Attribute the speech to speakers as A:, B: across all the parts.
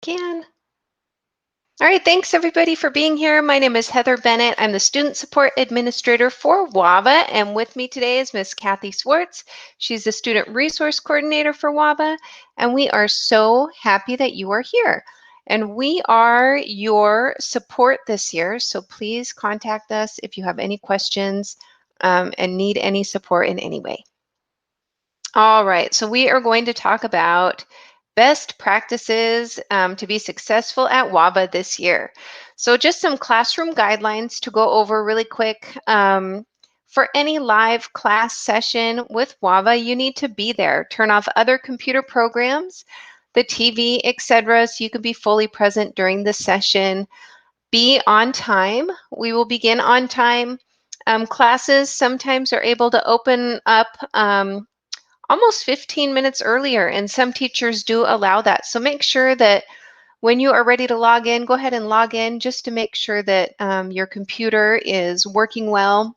A: Can. All right, thanks everybody for being here. My name is Heather Bennett. I'm the Student Support Administrator for WAVA, and with me today is Miss Kathy Swartz. She's the Student Resource Coordinator for WAVA, and we are so happy that you are here. And we are your support this year, so please contact us if you have any questions and need any support in any way. All right, so we are going to talk about best practices to be successful at WAVA this year. So just some classroom guidelines to go over really quick. For any live class session with WAVA, you need to be there. Turn off other computer programs, the TV, etc., so you can be fully present during the session. Be on time. We will begin on time. Classes sometimes are able to open up almost 15 minutes earlier, and some teachers do allow that. So make sure that when you are ready to log in, go ahead and log in just to make sure that your computer is working well.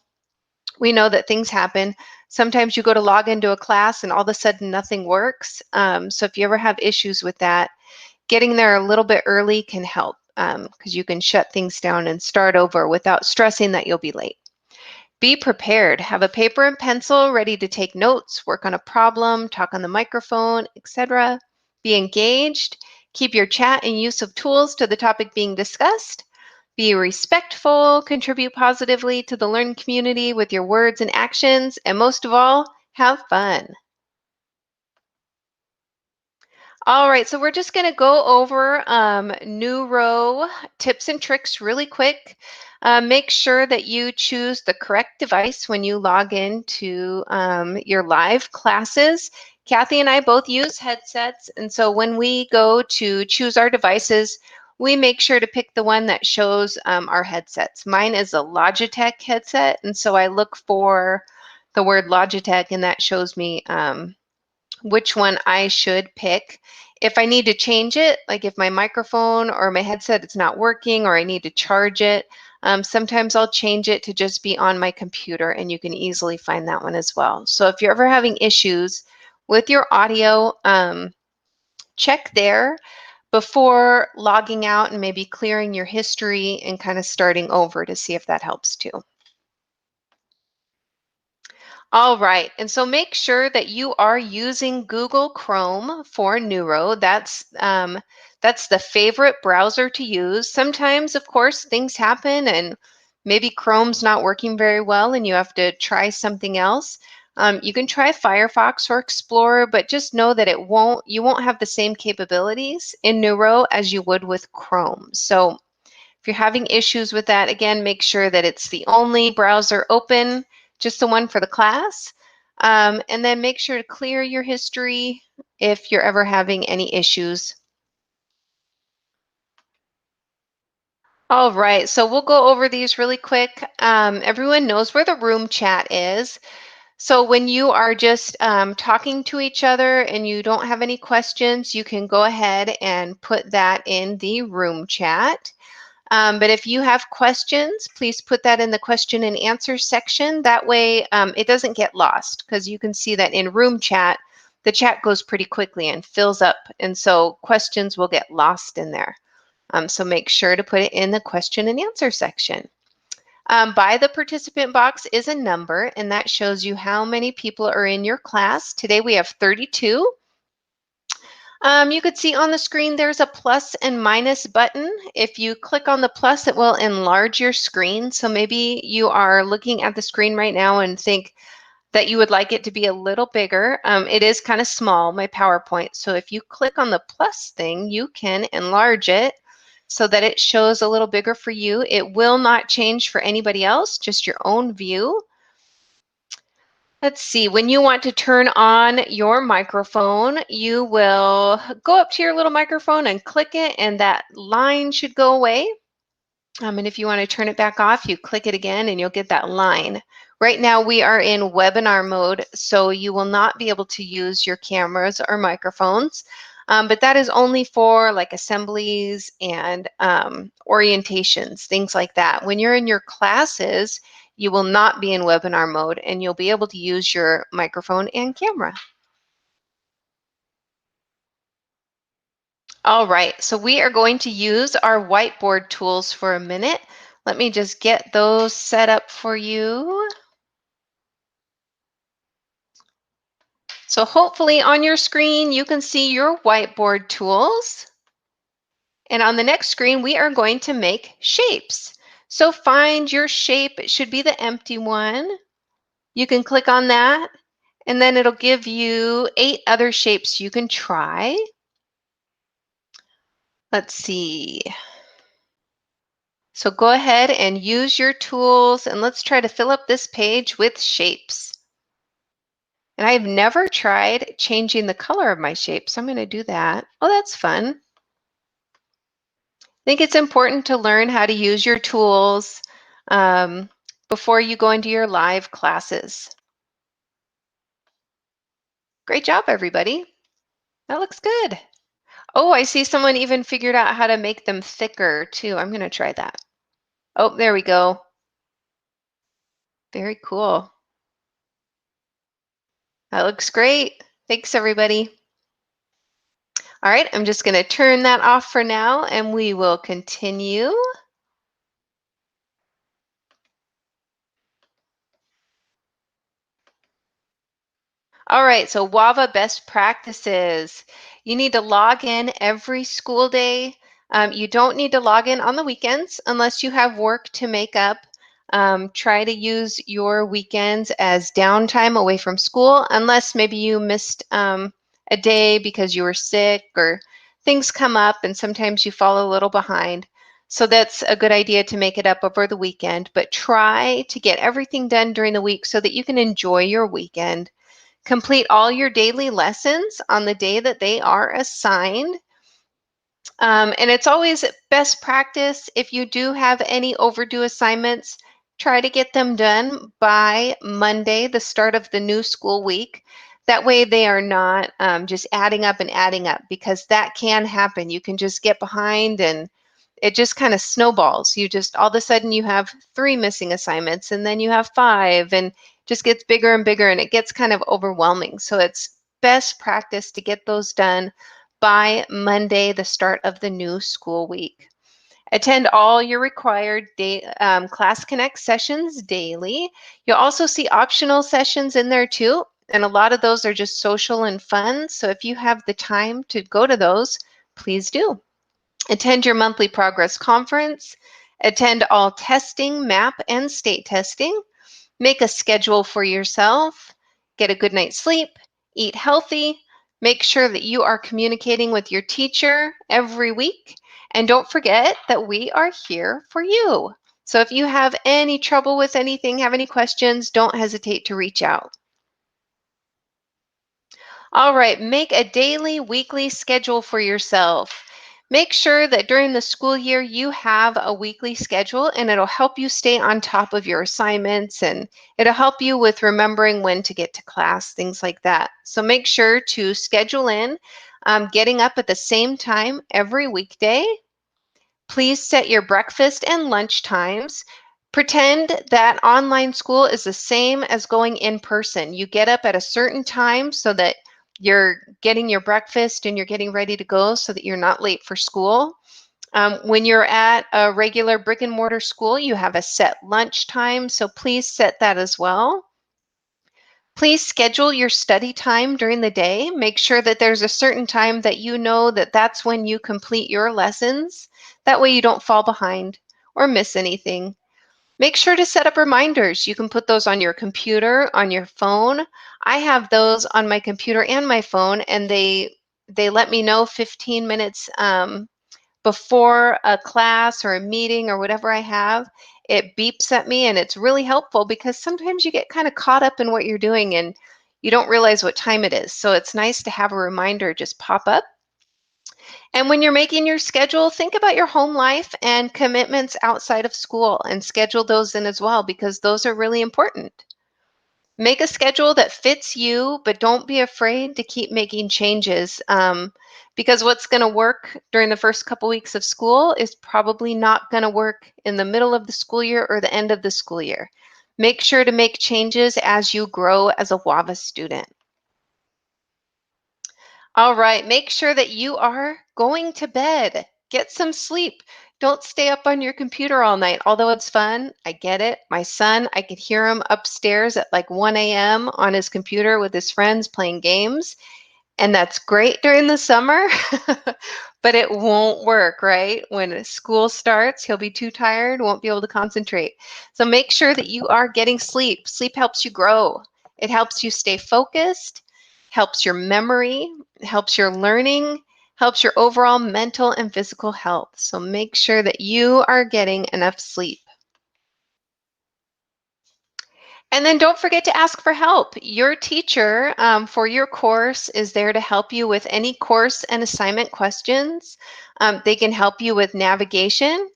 A: We know that things happen. Sometimes you go to log into a class and all of a sudden nothing works. So if you ever have issues with that, getting there a little bit early can help because you can shut things down and start over without stressing that you'll be late. Be prepared. Have a paper and pencil ready to take notes, work on a problem, talk on the microphone, etc. Be engaged. Keep your chat and use of tools to the topic being discussed. Be respectful. Contribute positively to the learning community with your words and actions. And most of all, have fun. All right, so we're just going to go over Neuro tips and tricks really quick. Make sure that you choose the correct device when you log into your live classes. Kathy and I both use headsets, and so when we go to choose our devices, we make sure to pick the one that shows our headsets. Mine is a Logitech headset, and so I look for the word Logitech, and that shows me which one I should pick. If I need to change it, like if my microphone or my headset is not working or I need to charge it, sometimes I'll change it to just be on my computer, and you can easily find that one as well. So if you're ever having issues with your audio, check there before logging out and maybe clearing your history and kind of starting over to see if that helps too. All right, and so make sure that you are using Google Chrome for Neuro. That's the favorite browser to use. Sometimes, of course, things happen and maybe Chrome's not working very well and you have to try something else. You can try Firefox or Explorer, but just know that you won't have the same capabilities in Neuro as you would with Chrome. So if you're having issues with that, again, make sure that it's the only browser open, just the one for the class. And then make sure to clear your history if you're ever having any issues. All right, so we'll go over these really quick. Everyone knows where the room chat is. So when you are just talking to each other and you don't have any questions, you can go ahead and put that in the room chat. But if you have questions, please put that in the question and answer section. That way it doesn't get lost, because you can see that in room chat, the chat goes pretty quickly and fills up. And so questions will get lost in there. So make sure to put it in the question and answer section. By the participant box is a number, and that shows you how many people are in your class. Today we have 32. You could see on the screen there's a plus and minus button. If you click on the plus, it will enlarge your screen. So maybe you are looking at the screen right now and think that you would like it to be a little bigger. It is kind of small, my PowerPoint. So if you click on the plus thing, you can enlarge it so that it shows a little bigger for you. It will not change for anybody else, just your own view. Let's see, when you want to turn on your microphone, you will go up to your little microphone and click it, and that line should go away. And if you want to turn it back off, you click it again and you'll get that line. Right now we are in webinar mode, so you will not be able to use your cameras or microphones, but that is only for like assemblies and orientations, things like that. When you're in your classes, you will not be in webinar mode and you'll be able to use your microphone and camera. All right, so we are going to use our whiteboard tools for a minute. Let me just get those set up for you. So hopefully on your screen, you can see your whiteboard tools. And on the next screen, we are going to make shapes. So find your shape. It should be the empty one. You can click on that, and then it'll give you 8 other shapes you can try. Let's see. So go ahead and use your tools, and let's try to fill up this page with shapes. And I've never tried changing the color of my shape, so I'm going to do that. Oh, that's fun. I think it's important to learn how to use your tools um, before you go into your live classes. Great job, everybody. That looks good. Oh, I see someone even figured out how to make them thicker too. I'm going to try that. Oh, there we go. Very cool. That looks great. Thanks, everybody. All right, I'm just going to turn that off for now, and we will continue. All right, so WAVA best practices. You need to log in every school day. You don't need to log in on the weekends unless you have work to make up. Try to use your weekends as downtime away from school, unless maybe you missed a day because you were sick or things come up and sometimes you fall a little behind. So that's a good idea to make it up over the weekend, but try to get everything done during the week so that you can enjoy your weekend. Complete all your daily lessons on the day that they are assigned. And it's always best practice if you do have any overdue assignments, try to get them done by Monday, the start of the new school week. That way they are not just adding up and adding up, because that can happen. You can just get behind and it just kind of snowballs. You just all of a sudden you have 3 missing assignments, and then you have 5, and just gets bigger and bigger, and it gets kind of overwhelming. So it's best practice to get those done by Monday, the start of the new school week. Attend all your required Class Connect sessions daily. You'll also see optional sessions in there too, and a lot of those are just social and fun. So if you have the time to go to those, please do. Attend your monthly progress conference. Attend all testing, MAP, and state testing. Make a schedule for yourself. Get a good night's sleep. Eat healthy. Make sure that you are communicating with your teacher every week. And don't forget that we are here for you. So if you have any trouble with anything, have any questions, don't hesitate to reach out. All right, make a daily, weekly schedule for yourself. Make sure that during the school year you have a weekly schedule, and it'll help you stay on top of your assignments, and it'll help you with remembering when to get to class, things like that. So make sure to schedule in getting up at the same time every weekday. Please set your breakfast and lunch times. Pretend that online school is the same as going in person. You get up at a certain time so that you're getting your breakfast and you're getting ready to go so that you're not late for school. When you're at a regular brick and mortar school, you have a set lunch time, so please set that as well. Please schedule your study time during the day. Make sure that there's a certain time that you know that that's when you complete your lessons. That way you don't fall behind or miss anything. Make sure to set up reminders. You can put those on your computer, on your phone. I have those on my computer and my phone, and they let me know 15 minutes before a class or a meeting or whatever I have. It beeps at me, and it's really helpful because sometimes you get kind of caught up in what you're doing and you don't realize what time it is. So it's nice to have a reminder just pop up. And when you're making your schedule, think about your home life and commitments outside of school and schedule those in as well, because those are really important. Make a schedule that fits you, but don't be afraid to keep making changes, because what's going to work during the first couple weeks of school is probably not going to work in the middle of the school year or the end of the school year. Make sure to make changes as you grow as a WAVA student. All right, make sure that you are going to bed. Get some sleep. Don't stay up on your computer all night. Although it's fun, I get it. My son, I could hear him upstairs at like 1 a.m. on his computer with his friends playing games. And that's great during the summer, but it won't work, right? When school starts, he'll be too tired, won't be able to concentrate. So make sure that you are getting sleep. Sleep helps you grow. It helps you stay focused, helps your memory, helps your learning, helps your overall mental and physical health. So make sure that you are getting enough sleep. And then don't forget to ask for help. Your teacher for your course is there to help you with any course and assignment questions. They can help you with navigation.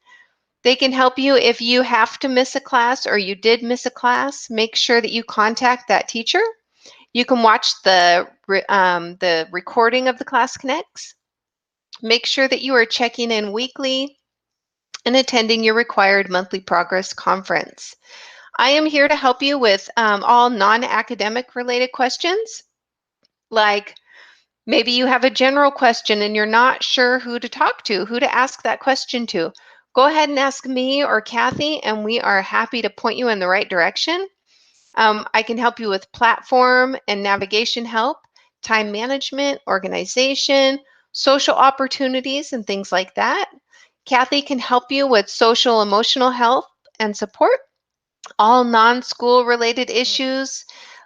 A: They can help you if you have to miss a class or you did miss a class. Make sure that you contact that teacher. You can watch the recording of the Class Connects. Make sure that you are checking in weekly and attending your required monthly progress conference. I am here to help you with all non-academic related questions, like maybe you have a general question and you're not sure who to talk to, who to ask that question to. Go ahead and ask me or Kathy, and we are happy to point you in the right direction. I can help you with platform and navigation help, time management, organization, social opportunities, and things like that. Kathy can help you with social emotional health and support, all non-school related issues,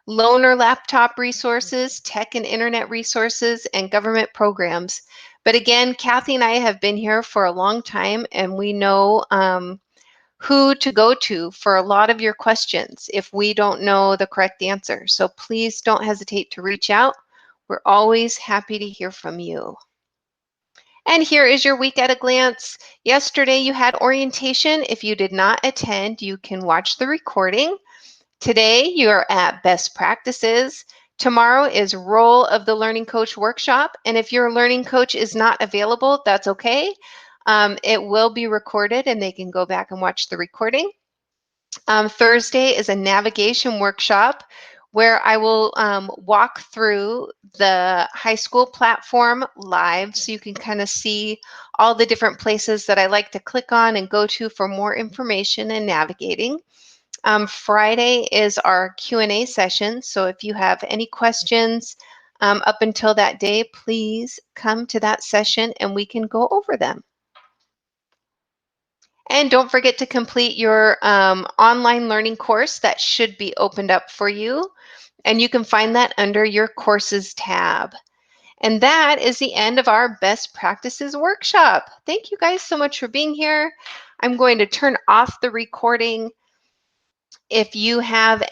A: loaner laptop resources, tech and internet resources, and government programs. But again, Kathy and I have been here for a long time, and we know who to go to for a lot of your questions if we don't know the correct answer. So please don't hesitate to reach out. We're always happy to hear from you. And here is your week at a glance. Yesterday you had orientation. If you did not attend, you can watch the recording. Today, you're at Best Practices. Tomorrow is Role of the Learning Coach workshop. And if your learning coach is not available, that's okay. It will be recorded and they can go back and watch the recording. Thursday is a navigation workshop where I will walk through the high school platform live so you can kind of see all the different places that I like to click on and go to for more information and navigating. Friday is our Q&A session, so if you have any questions up until that day, please come to that session and we can go over them. And don't forget to complete your online learning course that should be opened up for you, and you can find that under your courses tab. And that is the end of our best practices workshop. Thank you guys so much for being here. I'm going to turn off the recording. If you have